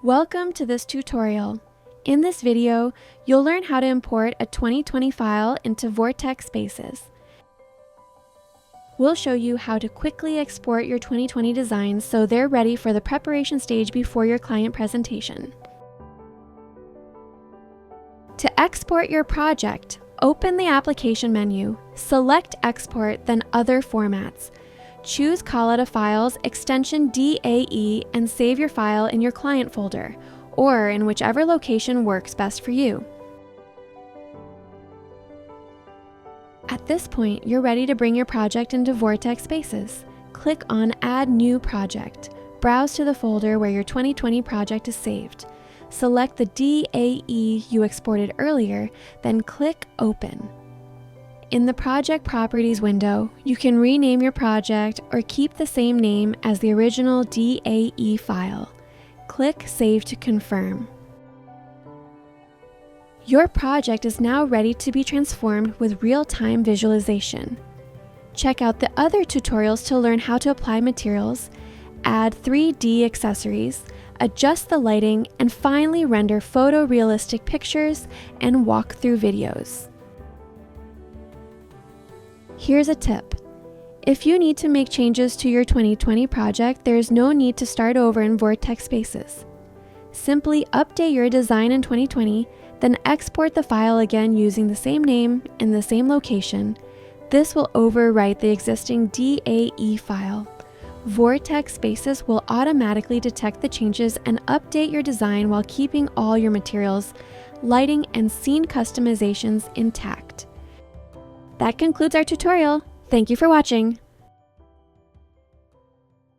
Welcome to this tutorial. In this video, you'll learn how to import a 2020 file into VORTEK Spaces. We'll show you how to quickly export your 2020 designs so they're ready for the preparation stage before your client presentation. To export your project, open the application menu, select Export, then Other Formats. Choose Call Out of Files extension DAE and save your file in your client folder, or in whichever location works best for you. At this point, you're ready to bring your project into VORTEK Spaces. Click on Add New Project. Browse to the folder where your 2020 project is saved. Select the DAE you exported earlier, then click Open. In the Project Properties window, you can rename your project or keep the same name as the original DAE file. Click Save to confirm. Your project is now ready to be transformed with real-time visualization. Check out the other tutorials to learn how to apply materials, add 3D accessories, adjust the lighting, and finally render photorealistic pictures and walkthrough videos. Here's a tip. If you need to make changes to your 2020 project, there is no need to start over in VORTEK Spaces. Simply update your design in 2020, then export the file again using the same name in the same location. This will overwrite the existing DAE file. VORTEK Spaces will automatically detect the changes and update your design while keeping all your materials, lighting, and scene customizations intact. That concludes our tutorial. Thank you for watching.